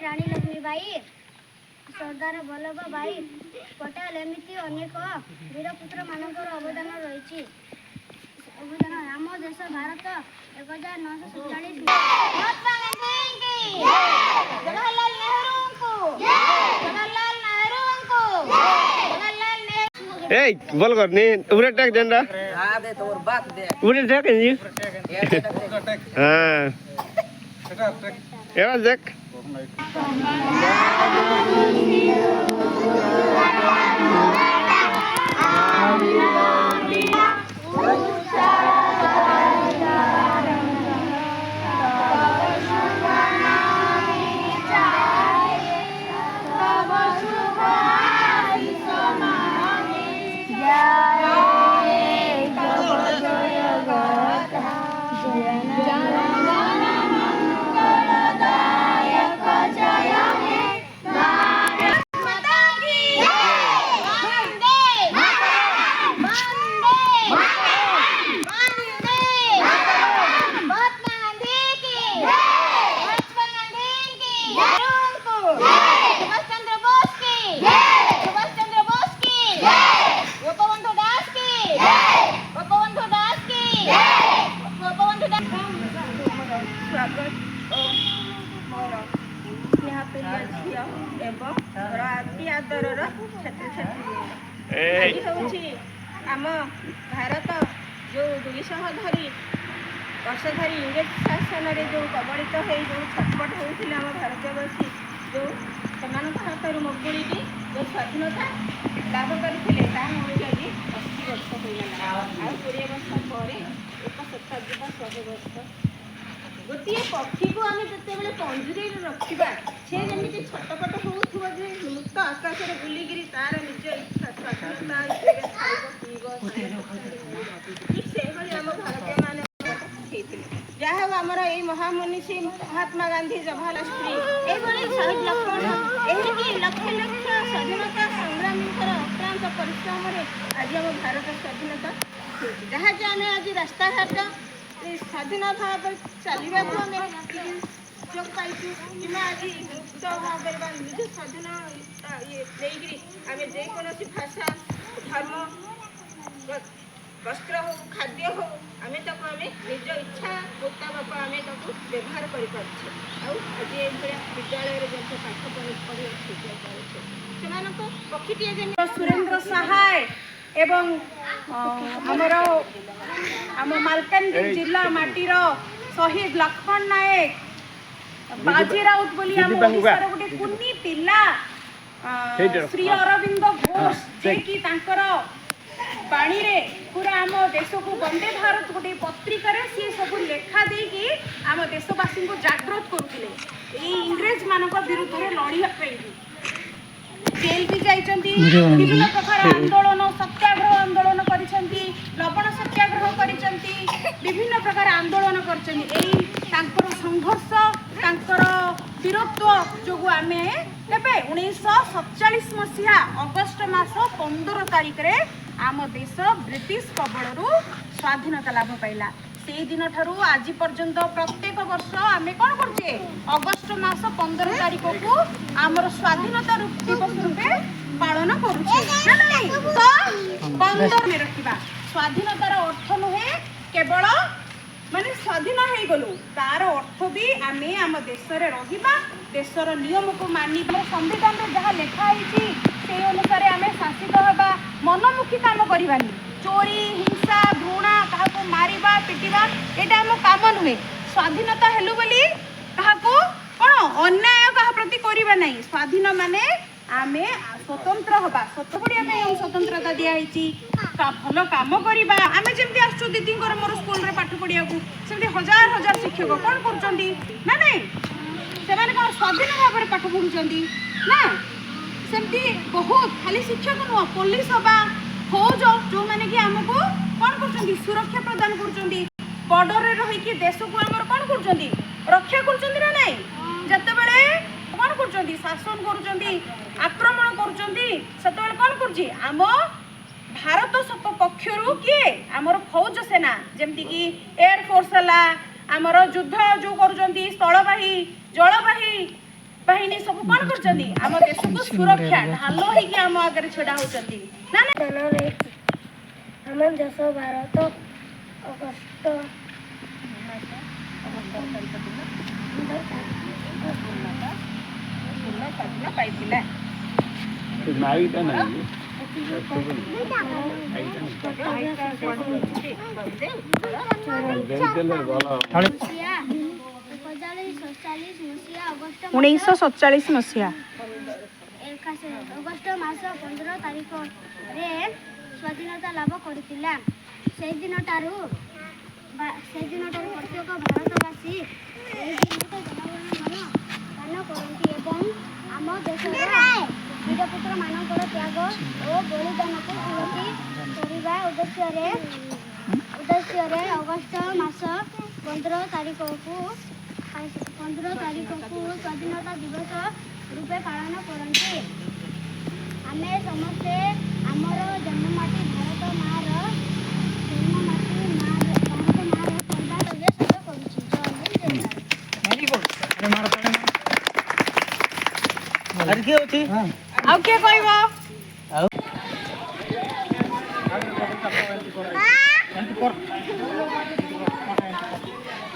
रानी लक्ष्मीबाई सरदार वल्लभ भाई पटेल एमती अनेक वीरपुत्र मानकर अवदान रही अवदान आम देश भारत 1947 महात्मा गांधी जवाहरलाल नेहरू को ए बोल कर नी उरे टैक झंडा आ दे तोर बात दे उरे टैक जी हां एवा देख आम भारत जो 200 वर्ष धरी इंग्रेज शासन जो कबलित हो छटपट होते आम भारतवासी जो हाथ मुगुड़ी जो स्वाधीनता लाभ करते 80 वर्ष होगा आ 20 वर्ष पर 1 शताब्दी 100 वर्ष गोटे पक्षी को आम जिते पंजुरे रखा से जमी छटपट हो मुक्त आकाश बुलिकी तार निज इच्छा स्वाधीनता ठीक से आम भारतीय मान जहाँ आमर ये महामनीषी महात्मा गांधी जवाहरलाल स्त्री ये शहीद लक्ष्मण यही लक्ष लक्ष स्वाधीनता संग्रामी अक्लांत परिश्रम आज आम भारत स्वाधीनता जहाँ आम आज रास्ता घाट स्वाधीन भाव चलने को आम सुजोग पाई कि आज मुक्त भाव निज स्वाधीन ये आम जेकोसी भाषा धर्म वस्त्र हो खाद्य हो आम निज इच्छा मुताबक आम व्यवहार कर विद्यालय पाठ पढ़ी पक्षी सुरेंद्र सहाय एवं आमर आम मालकानगिरी जिला माटीर शहीद लक्ष्मण नायक बाजी राउत बोली आम ओडिशार गोटे कुनी पिला श्री अरविंद घोष जे कि तांकर पानी रे पूरा आम देश को वंदे भारत गोटे पत्रिका रे सी सब लेखा देकी आम देशवासी को जागृत करुले इंग्रेज मानक विरुद्ध में लड़िया जेल भी जाइछंती विभिन्न प्रकार आंदोलन सत्याग्रह आंदोलन करिसंती लवण सत्याग्रह करिसंती विभिन्न प्रकार आंदोलन करछंती एई तांकर संघर्ष तांकर वीरत्व जोगु आमे एबे 1947 मसिहा अगस्त मास 15 तारिख रे आम देश ब्रिटिश कबलरू स्वाधीनता लाभ पाइला से दिन ठारू आज पर्यंत प्रत्येक वर्ष आम कौन करछे अगस्त मास 15 तारिख को आमर स्वाधीनता दिवस रूपे पालन करुछे ना तो 15 में रखिबा स्वाधीनतार अर्थ नुहे केवल माने स्वाधीन हो गलु तार अर्थ भी आम आम देश रे रहिबा देशर नियम को मानि संविधान रे जहाँ लिखाई से अनुसार आम शासित होगा मनमुखी काम करवानी चोरी हिंसा घृणा क्या मारिबा पिटिबा एटा आम काम नुहे स्वाधीनता हेलु बोली क्या कौन अन्याय क्या प्रति करवा नहीं स्वाधीन माने आमे स्वतंत्र हवा स्वतंत्र स्वतंत्रता दिखाई भल कम करवा आम जमी आसु दीदी मोर स्कूल रे पाठ पढ़िया सेमती हजार हजार शिक्षक कौन कर ना नहीं से कौन स्वाधीन भाव में पाठ पढ़ुं ना सेमती बहुत खाली शिक्षक नुह पुलिस हवा फौज जो मैंने कि आमको कौन कर सुरक्षा प्रदान कर बॉर्डर रे रही देश को आमर कौन कर रक्षा कर ना नहीं जिते बड़े कौन कर शासन कर आक्रमण कर कौन कर भारत पक्षर किए आमर फौज सेना जमती कि एयरफोर्स है आमर युद्ध जो कर स्थलवाही जलवाही ବାହିନୀ ସବୁ କ'ଣ କରୁଛନ୍ତି ଆମ ଦେଶକୁ ସୁରକ୍ଷା ଢାଲ ହେଇକି ଆମ ଆଗରେ ଛିଡ଼ା ହଉଛନ୍ତି ନା ନା ସ୍ଥାନ ରହିଛି। ଆମ ଦେଶ ଭାରତ ଅଗଷ୍ଟ ପାଇଥିଲା ମସିହା 1947 ମସିହା ଅଗଷ୍ଟ ମାସ 15 ତାରିଖରେ ସ୍ୱାଧୀନତା ଲାଭ କରିଥିଲା। ସେହିଦିନଠାରୁ ପ୍ରତ୍ୟେକ ଭାରତବାସୀ ଏହି ଦିନକୁ ଜନଗଣମନ ପାଳନ କରନ୍ତି ଏବଂ ଆମ ଦେଶର ବୀରପୁତ୍ରମାନଙ୍କର ତ୍ୟାଗ ଓ ବଳିଦାନକୁ ସ୍ମୃତି କରିବା ଉଦ୍ଦେଶ୍ୟରେ ଅଗଷ୍ଟ ମାସ 15 ତାରିଖକୁ ସ୍ୱାଧୀନତା ଦିବସ ରୂପେ ପାଳନ କରନ୍ତି। ଆମେ ସମସ୍ତେ ଆମର ଜନ୍ମମାଟି ଭାରତ ମାଆର ସର୍ବାଗ୍ରେ ସତ କରୁଛି। ଆଉ କିଏ କହିବ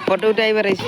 ଫଟୋ ଉଠାଇବାର ଅଛି।